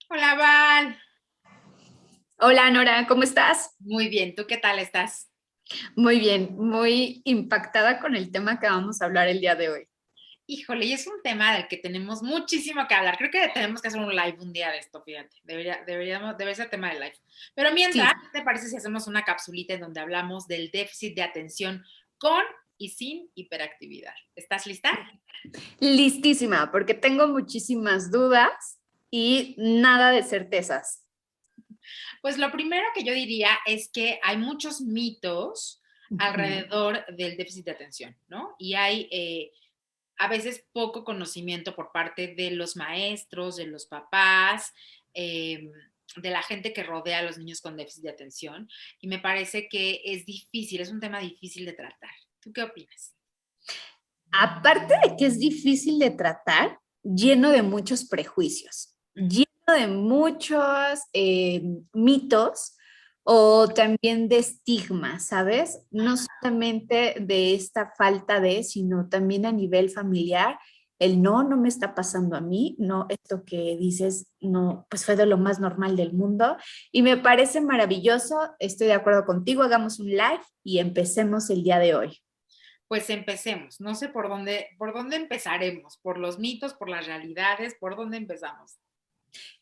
Hola Val, Hola Nora, ¿cómo estás? muy bien, ¿tú qué tal estás? Muy bien, muy impactada con el tema que vamos a hablar el día de hoy. Híjole, y es un tema del que tenemos muchísimo que hablar. Creo que tenemos que hacer un live un día de esto, fíjate. Debería ser tema de live. Pero Sí, mientras, ¿qué te parece si hacemos una capsulita en donde hablamos del déficit de atención con y sin hiperactividad? ¿Estás lista? listísima, porque tengo muchísimas dudas y nada de certezas. Pues lo primero que yo diría es que hay muchos mitos Ujú. alrededor del déficit de atención, ¿no? Y hay a veces poco conocimiento por parte de los maestros, de los papás, de la gente que rodea a los niños con déficit de atención. Y me parece que es difícil, es un tema difícil de tratar. ¿Tú qué opinas? Aparte de que es difícil de tratar, lleno de muchos prejuicios, Ujú. lleno de muchos mitos o también de estigmas, ¿sabes? No solamente de esta falta de, sino también a nivel familiar, el no, no me está pasando a mí, no, esto que dices, no, pues fue de lo más normal del mundo y me parece maravilloso, estoy de acuerdo contigo, hagamos un live y empecemos el día de hoy. Pues empecemos. No sé por dónde empezaremos, por los mitos, por las realidades, por dónde empezamos.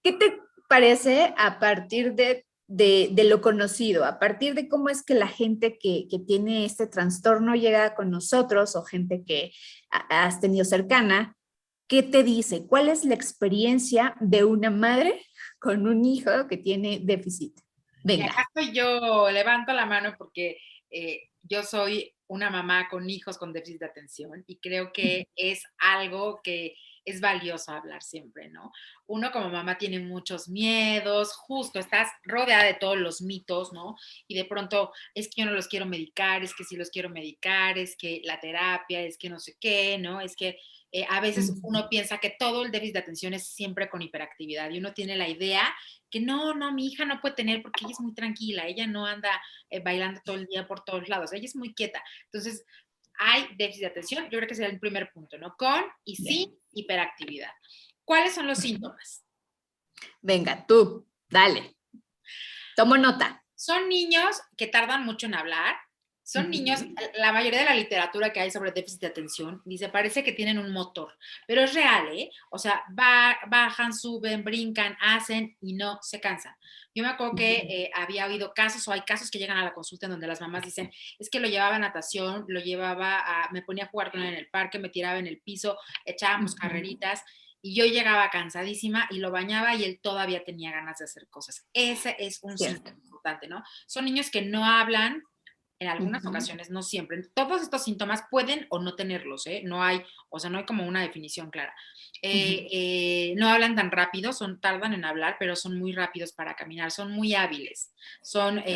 ¿Qué te parece a partir de lo conocido, a partir de cómo es que la gente que tiene este trastorno llega con nosotros o gente que has tenido cercana? ¿Qué te dice? ¿Cuál es la experiencia de una madre con un hijo que tiene déficit? Y acá Venga. estoy yo, levanto la mano porque yo soy una mamá con hijos con déficit de atención y creo que es algo que es valioso hablar siempre, ¿no? Uno como mamá tiene muchos miedos, justo estás rodeada de todos los mitos, ¿no? Y de pronto es que yo no los quiero medicar, es que sí los quiero medicar, es que la terapia, es que no sé qué, ¿no? Es que a veces uno piensa que todo el déficit de atención es siempre con hiperactividad y uno tiene la idea que no, no, mi hija no puede tener porque ella es muy tranquila, ella no anda bailando todo el día por todos lados, ella es muy quieta. Entonces, hay déficit de atención, yo creo que sería el primer punto, ¿no? Con y sin Bien. hiperactividad. ¿Cuáles son los síntomas? Venga, tú, dale. Tomo nota. Son niños que tardan mucho en hablar, son niños, la mayoría de la literatura que hay sobre déficit de atención dice, parece que tienen un motor, pero es real, ¿eh? O sea, bajan, suben, brincan, hacen y no se cansan. Yo me acuerdo que había oído casos o hay casos que llegan a la consulta en donde las mamás dicen, es que lo llevaba a natación, lo llevaba a, me ponía a jugar con él en el parque, me tiraba en el piso, echábamos carreritas y yo llegaba cansadísima y lo bañaba y él todavía tenía ganas de hacer cosas. Ese es un síntoma Cierto. importante, ¿no? Son niños que no hablan en algunas Ujú. ocasiones, no siempre. Todos estos síntomas pueden o no tenerlos, ¿eh? No hay, o sea, no hay como una definición clara. Ujú. No hablan tan rápido, tardan en hablar, pero son muy rápidos para caminar, son muy hábiles, son Ok.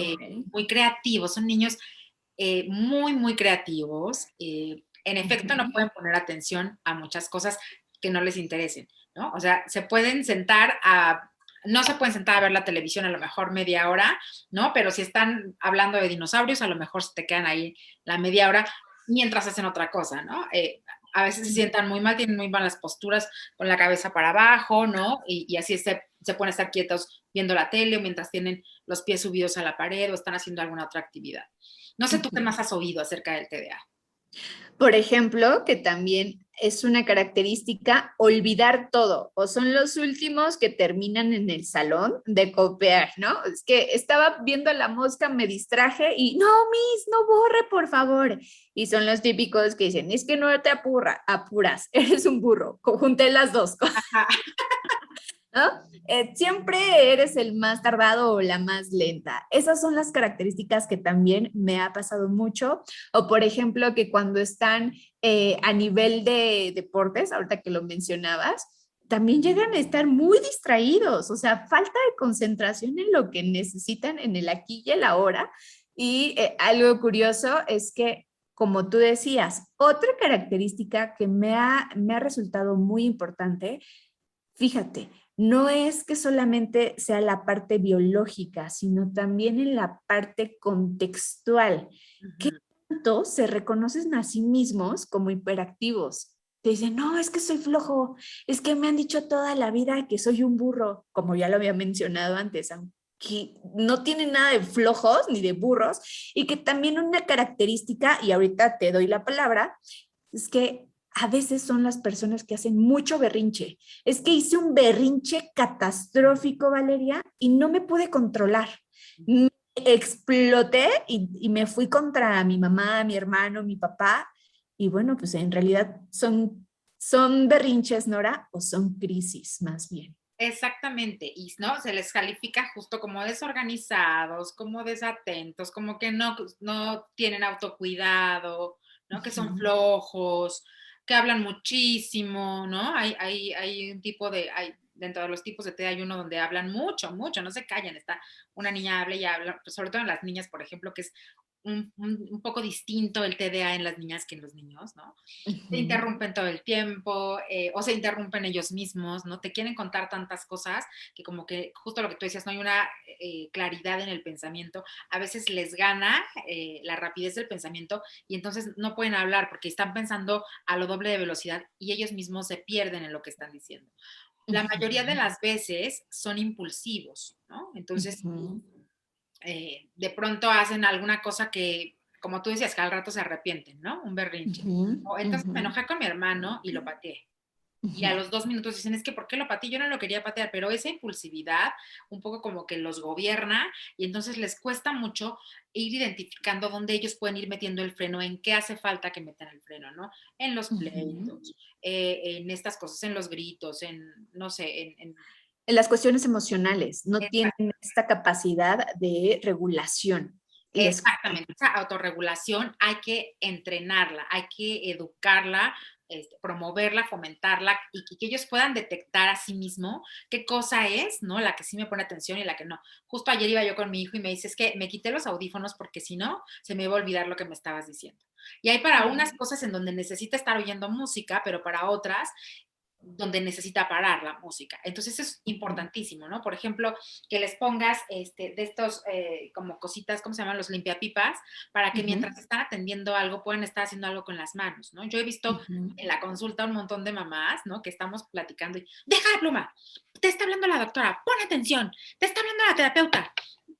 muy creativos, son niños muy, muy creativos. En efecto, no Ujú. pueden poner atención a muchas cosas que no les interesen, ¿no? O sea, se pueden sentar a no se pueden sentar a ver la televisión a lo mejor media hora, ¿no? Pero si están hablando de dinosaurios, a lo mejor se te quedan ahí la media hora mientras hacen otra cosa, ¿no? A veces se sientan muy mal, tienen muy malas posturas con la cabeza para abajo, ¿no? Y así se pueden estar quietos viendo la tele o mientras tienen los pies subidos a la pared o están haciendo alguna otra actividad. No sé tú qué Ujú. más has oído acerca del TDA. Por ejemplo, que también es una característica olvidar todo, o son los últimos que terminan en el salón de copiar, ¿no? Es que estaba viendo la mosca, me distraje y no, Miss, no borre, por favor. Y son los típicos que dicen, es que no te apuras, eres un burro, junté las dos cosas. Ajá. ¿No? Siempre eres el más tardado o la más lenta. Esas son las características que también me ha pasado mucho. O por ejemplo, que cuando están a nivel de deportes, ahorita que lo mencionabas, también llegan a estar muy distraídos, o sea, falta de concentración en lo que necesitan en el aquí y el ahora. Y algo curioso es que, como tú decías, otra característica que me ha resultado muy importante. Fíjate, no es que solamente sea la parte biológica, sino también en la parte contextual. ¿Qué Ujú. tanto se reconocen a sí mismos como hiperactivos? te dicen, no, es que soy flojo, es que me han dicho toda la vida que soy un burro, como ya lo había mencionado antes, que no tienen nada de flojos ni de burros, y que también una característica, y ahorita te doy la palabra, es que a veces son las personas que hacen mucho berrinche. Es que hice un berrinche catastrófico, Valeria, y no me pude controlar. Me exploté y me fui contra mi mamá, mi hermano, mi papá, y bueno, pues en realidad son berrinches, Nora, o son crisis más bien. Exactamente, y no, se les califica justo como desorganizados, como desatentos, como que no tienen autocuidado, ¿no? Que son flojos, que hablan muchísimo, ¿no? Hay un tipo dentro de los tipos de TEA hay uno donde hablan mucho, mucho, no se callan, está una niña habla y habla, pues sobre todo en las niñas, por ejemplo, que es un poco distinto el TDA en las niñas que en los niños, ¿no? Se interrumpen todo el tiempo, o se interrumpen ellos mismos, ¿no? Te quieren contar tantas cosas que como que justo lo que tú decías, no hay una claridad en el pensamiento, a veces les gana la rapidez del pensamiento y entonces no pueden hablar porque están pensando a lo doble de velocidad y ellos mismos se pierden en lo que están diciendo. La mayoría de las veces son impulsivos, ¿no? Entonces, de pronto hacen alguna cosa que, como tú decías, que al rato se arrepienten, ¿no? Un berrinche. O entonces me enojé con mi hermano y lo pateé. Y a los 2 minutos dicen, es que ¿por qué lo pateé? Yo no lo quería patear, pero esa impulsividad un poco como que los gobierna y entonces les cuesta mucho ir identificando dónde ellos pueden ir metiendo el freno, en qué hace falta que metan el freno, ¿no? En los pleitos, en estas cosas, en los gritos, en, no sé, en las cuestiones emocionales, no tienen Exacto. esta capacidad de regulación. Exactamente, esa autorregulación hay que entrenarla, hay que educarla, promoverla, fomentarla y que ellos puedan detectar a sí mismo qué cosa es, ¿no? La que sí me pone atención y la que no. Justo ayer iba yo con mi hijo y me dice, es que me quité los audífonos porque si no, se me iba a olvidar lo que me estabas diciendo. Y hay para unas cosas en donde necesita estar oyendo música, pero para otras donde necesita parar la música. Entonces es importantísimo, ¿no? Por ejemplo, que les pongas de estos como cositas, ¿cómo se llaman? Los limpiapipas, para que mientras están atendiendo algo puedan estar haciendo algo con las manos, ¿no? Yo he visto en la consulta un montón de mamás, ¿no? Que estamos platicando y, deja la pluma, te está hablando la doctora, pon atención, te está hablando la terapeuta.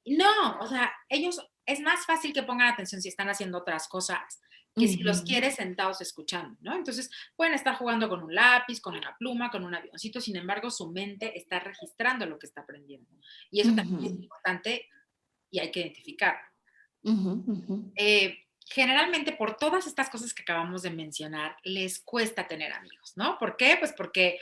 No, o sea, ellos es más fácil que pongan atención si están haciendo otras cosas que si los quieres sentados escuchando, ¿no? Entonces, pueden estar jugando con un lápiz, con una pluma, con un avioncito, sin embargo, su mente está registrando lo que está aprendiendo. Y eso también es importante y hay que identificarlo. Generalmente, por todas estas cosas que acabamos de mencionar, les cuesta tener amigos, ¿no? ¿Por qué? Pues porque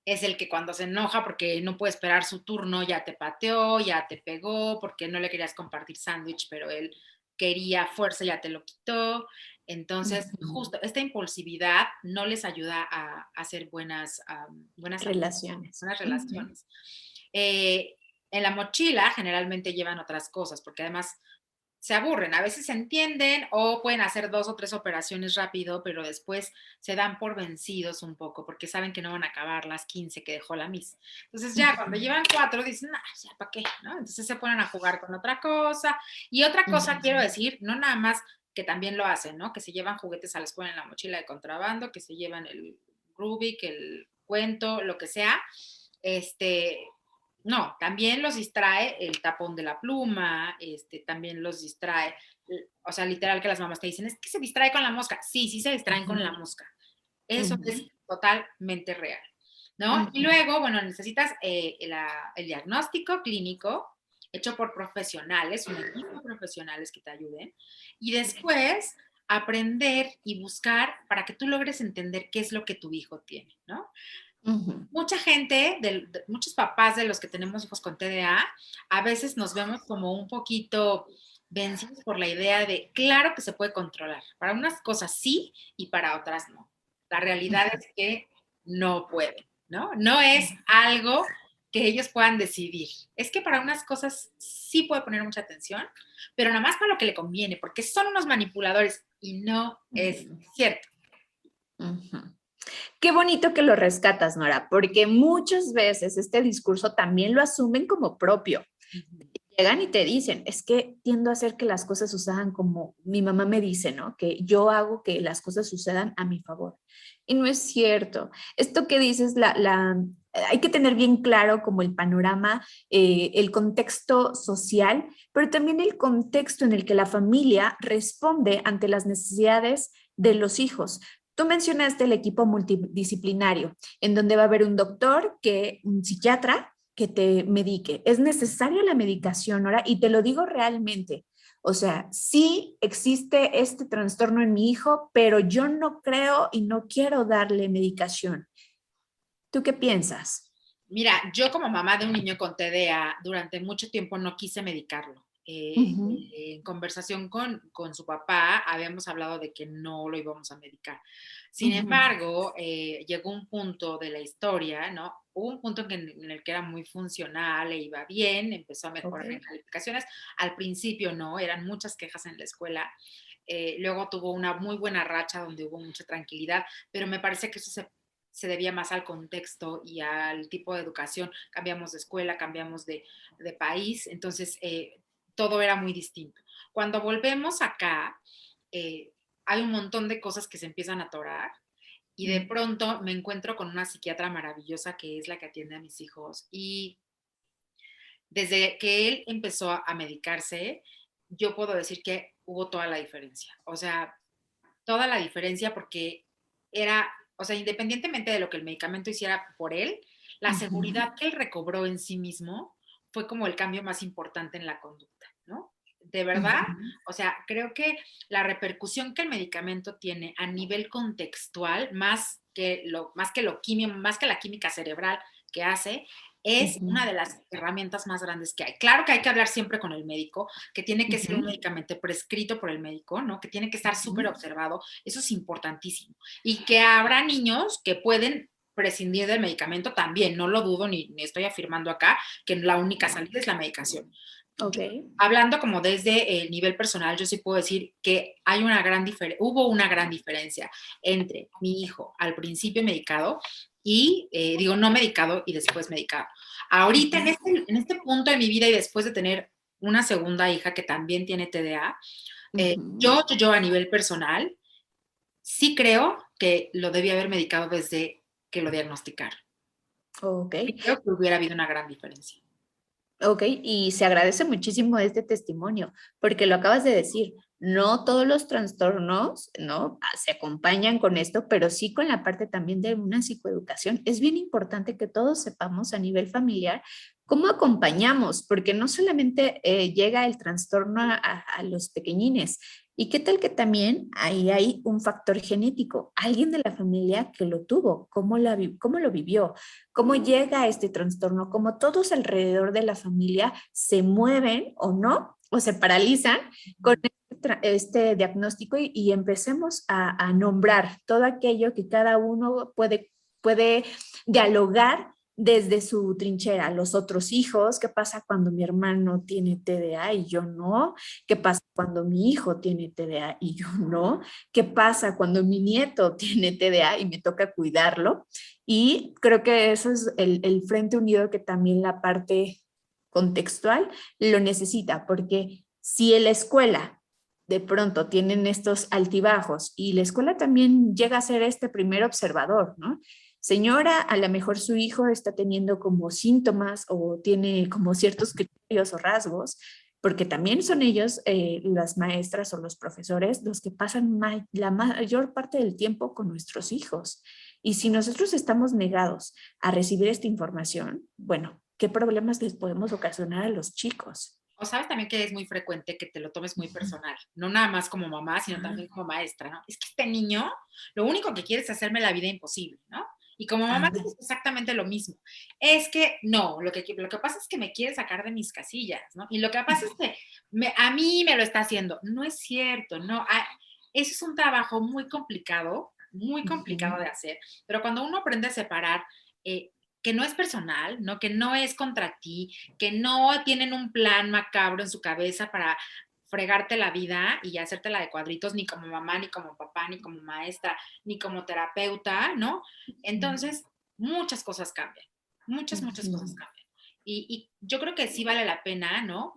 es el que cuando se enoja porque no puede esperar su turno, ya te pateó, ya te pegó, porque no le querías compartir sándwich, pero él quería fuerza, ya te lo quitó. Entonces, justo esta impulsividad no les ayuda a hacer buenas relaciones. buenas relaciones. En la mochila generalmente llevan otras cosas, porque además se aburren, a veces se entienden o pueden hacer 2 o 3 operaciones rápido, pero después se dan por vencidos un poco porque saben que no van a acabar las 15 que dejó la Miss. Entonces ya cuando llevan 4 dicen, ah, ya para qué, ¿no? Entonces se ponen a jugar con otra cosa. Y otra cosa quiero decir, no nada más que también lo hacen, ¿no? Que se llevan juguetes a la escuela en la mochila de contrabando, que se llevan el Rubik, el cuento, lo que sea, no, también los distrae el tapón de la pluma, también los distrae, o sea, literal que las mamás te dicen, es que se distrae con la mosca. Sí, sí se distraen con la mosca. Eso es totalmente real, ¿no? Y luego, bueno, necesitas el diagnóstico clínico hecho por profesionales, un equipo de profesionales que te ayuden, y después aprender y buscar para que tú logres entender qué es lo que tu hijo tiene, ¿no? Mucha gente, muchos papás de los que tenemos hijos con TDA, a veces nos vemos como un poquito vencidos por la idea de, claro que se puede controlar. Para unas cosas sí y para otras no. La realidad es que no pueden, ¿no? No es algo que ellos puedan decidir. Es que para unas cosas sí puede poner mucha atención, pero nada más para lo que le conviene, porque son unos manipuladores y no es cierto. Qué bonito que lo rescatas, Nora, porque muchas veces este discurso también lo asumen como propio. Llegan y te dicen, es que tiendo a hacer que las cosas sucedan como mi mamá me dice, ¿no? Que yo hago que las cosas sucedan a mi favor. Y no es cierto. Esto que dices, hay que tener bien claro como el panorama, el contexto social, pero también el contexto en el que la familia responde ante las necesidades de los hijos. Tú mencionaste el equipo multidisciplinario, en donde va a haber un doctor, un psiquiatra, que te medique. Es necesaria la medicación ahora y te lo digo realmente. O sea, sí existe este trastorno en mi hijo, pero yo no creo y no quiero darle medicación. ¿Tú qué piensas? Mira, yo como mamá de un niño con TDA, durante mucho tiempo no quise medicarlo. Ujú, En conversación con su papá, habíamos hablado de que no lo íbamos a medicar. Sin ujú. embargo, llegó un punto de la historia, ¿no? Hubo un punto en el que era muy funcional, e iba bien, empezó a Ok. mejorar en calificaciones. Al principio no, eran muchas quejas en la escuela. Luego tuvo una muy buena racha donde hubo mucha tranquilidad, pero me parece que eso se debía más al contexto y al tipo de educación. Cambiamos de escuela, cambiamos de país, entonces todo era muy distinto. Cuando volvemos acá, eh, hay un montón de cosas que se empiezan a atorar y de Mm. pronto me encuentro con una psiquiatra maravillosa que es la que atiende a mis hijos y desde que él empezó a medicarse, yo puedo decir que hubo toda la diferencia. O sea, toda la diferencia porque era, o sea, independientemente de lo que el medicamento hiciera por él, la Ujú, seguridad que él recobró en sí mismo fue como el cambio más importante en la conducta, ¿no? De verdad, ujú, o sea, creo que la repercusión que el medicamento tiene a nivel contextual, más que la química cerebral que hace, es ujú, una de las herramientas más grandes que hay. Claro que hay que hablar siempre con el médico, que tiene que ser un ujú, medicamento prescrito por el médico, ¿no? Que tiene que estar súper ujú. observado. Eso es importantísimo. Y que habrá niños que pueden prescindir del medicamento también, no lo dudo ni estoy afirmando acá que la única salida es la medicación. Ok. Yo, hablando como desde el nivel personal, yo sí puedo decir que hubo una gran diferencia entre mi hijo al principio medicado y, digo, no medicado y después medicado. Ahorita, Ujú, en este punto de mi vida y después de tener una segunda hija que también tiene TDA, ujú. yo a nivel personal, sí creo que lo debía haber medicado desde que lo diagnosticaron. Ok. Sí creo que hubiera habido una gran diferencia. Ok, y se agradece muchísimo este testimonio, porque lo acabas de decir, no todos los trastornos, ¿no? Se acompañan con esto, pero sí con la parte también de una psicoeducación. Es bien importante que todos sepamos a nivel familiar cómo acompañamos, porque no solamente llega el trastorno a los pequeñines, ¿y qué tal que también ahí hay un factor genético? Alguien de la familia que lo tuvo, cómo lo vivió, cómo llega a este trastorno, cómo todos alrededor de la familia se mueven o no, o se paralizan con este diagnóstico y empecemos a nombrar todo aquello que cada uno puede dialogar desde su trinchera, los otros hijos, qué pasa cuando mi hermano tiene TDA y yo no, qué pasa cuando mi hijo tiene TDA y yo no, qué pasa cuando mi nieto tiene TDA y me toca cuidarlo. Y creo que eso es el frente unido que también la parte contextual lo necesita, porque si en la escuela de pronto tienen estos altibajos y la escuela también llega a ser este primer observador, ¿no? Señora, a lo mejor su hijo está teniendo como síntomas o tiene como ciertos criterios o rasgos, porque también son ellos, las maestras o los profesores, los que pasan la mayor parte del tiempo con nuestros hijos. Y si nosotros estamos negados a recibir esta información, bueno, ¿qué problemas les podemos ocasionar a los chicos? O sabes también que es muy frecuente que te lo tomes muy personal, no nada más como mamá, sino también como maestra, ¿no? Es que este niño lo único que quiere es hacerme la vida imposible, ¿no? Y como mamá Anda. dices exactamente lo mismo. Es que no, lo que pasa es que me quiere sacar de mis casillas, ¿no? Y lo que pasa es que a mí me lo está haciendo. No es cierto, no. Eso es un trabajo muy complicado de hacer, pero cuando uno aprende a separar eh, que no es personal, ¿no? Que no es contra ti, que no tienen un plan macabro en su cabeza para fregarte la vida y hacértela de cuadritos, ni como mamá, ni como papá, ni como maestra, ni como terapeuta, ¿no? Entonces, muchas cosas cambian, muchas cosas cambian. Y yo creo que sí vale la pena, ¿no?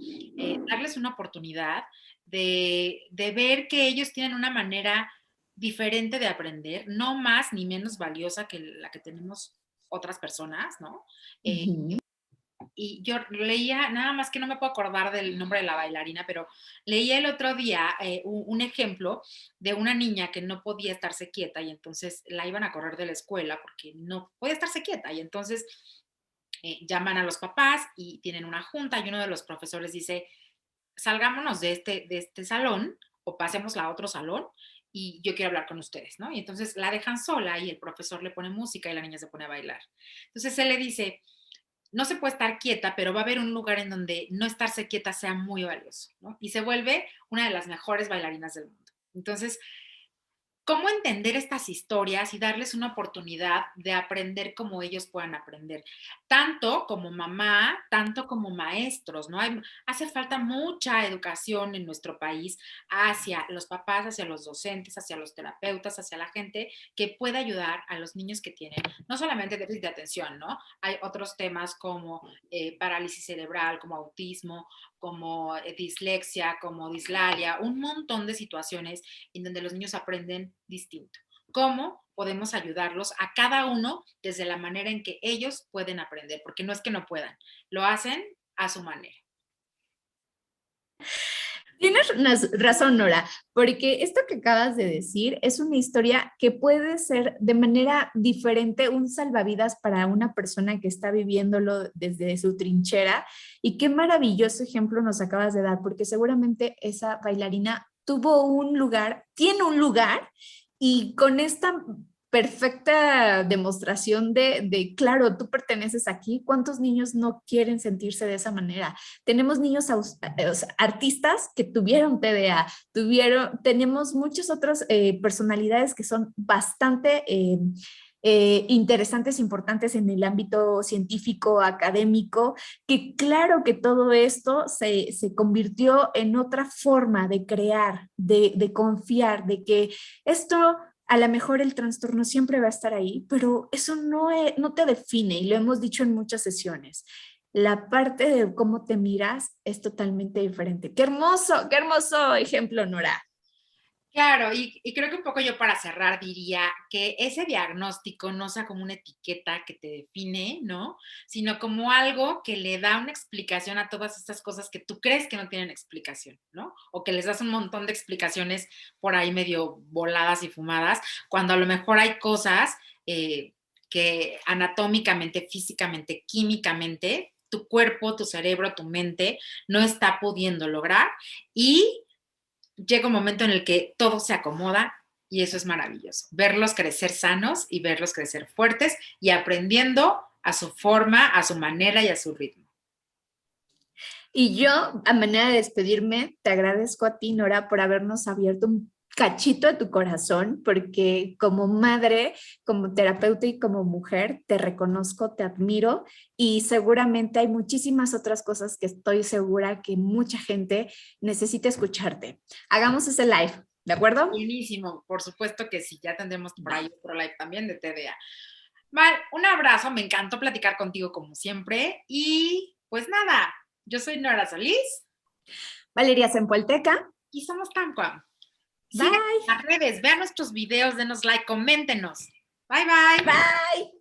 Darles una oportunidad de ver que ellos tienen una manera diferente de aprender, no más ni menos valiosa que la que tenemos otras personas, ¿no? Eh, Ujú. y yo leía, nada más que no me puedo acordar del nombre de la bailarina, pero leía el otro día un ejemplo de una niña que no podía estarse quieta y entonces la iban a correr de la escuela porque no podía estarse quieta y entonces llaman a los papás y tienen una junta y uno de los profesores dice, salgámonos de este salón o pasemos a otro salón y yo quiero hablar con ustedes, ¿no? Y entonces la dejan sola y el profesor le pone música y la niña se pone a bailar. Entonces él le dice, no se puede estar quieta, pero va a haber un lugar en donde no estarse quieta sea muy valioso, ¿no? Y se vuelve una de las mejores bailarinas del mundo. Entonces, cómo entender estas historias y darles una oportunidad de aprender como ellos puedan aprender, tanto como mamá, tanto como maestros, ¿no? Hace falta mucha educación en nuestro país hacia los papás, hacia los docentes, hacia los terapeutas, hacia la gente que pueda ayudar a los niños que tienen, no solamente déficit de atención, ¿no? Hay otros temas como parálisis cerebral, como autismo, como dislexia, como dislalia, un montón de situaciones en donde los niños aprenden distinto. ¿Cómo podemos ayudarlos a cada uno desde la manera en que ellos pueden aprender? Porque no es que no puedan, lo hacen a su manera. Tienes razón, Nora, porque esto que acabas de decir es una historia que puede ser de manera diferente un salvavidas para una persona que está viviéndolo desde su trinchera. Y qué maravilloso ejemplo nos acabas de dar, porque seguramente esa bailarina tuvo un lugar, tiene un lugar, y con esta perfecta demostración claro, tú perteneces aquí, ¿cuántos niños no quieren sentirse de esa manera? Tenemos niños artistas que tuvieron TDA, tenemos muchas otras personalidades que son bastante interesantes, importantes en el ámbito científico, académico, que claro que todo esto se convirtió en otra forma de crear, de confiar, de que esto a lo mejor el trastorno siempre va a estar ahí, pero eso no te define y lo hemos dicho en muchas sesiones. La parte de cómo te miras es totalmente diferente. Qué hermoso ejemplo, Nora. Claro, y creo que un poco yo para cerrar diría que ese diagnóstico no sea como una etiqueta que te define, ¿no? Sino como algo que le da una explicación a todas estas cosas que tú crees que no tienen explicación, ¿no? O que les das un montón de explicaciones por ahí medio voladas y fumadas, cuando a lo mejor hay cosas que anatómicamente, físicamente, químicamente, tu cuerpo, tu cerebro, tu mente no está pudiendo lograr y llega un momento en el que todo se acomoda y eso es maravilloso. Verlos crecer sanos y verlos crecer fuertes y aprendiendo a su forma, a su manera y a su ritmo. Y yo, a manera de despedirme, te agradezco a ti, Nora, por habernos abierto un cachito de tu corazón, porque como madre, como terapeuta y como mujer, te reconozco, te admiro y seguramente hay muchísimas otras cosas que estoy segura que mucha gente necesita escucharte. Hagamos ese live, ¿de acuerdo? Buenísimo, por supuesto que sí, ya tendremos por ahí otro live también de TDA. Val, un abrazo, me encantó platicar contigo como siempre y pues nada, yo soy Nora Solís Valeria Sempolteca. y somos Tamquam. Sigan Bye. las redes, vean nuestros videos, denos like, coméntenos. Bye bye. Bye.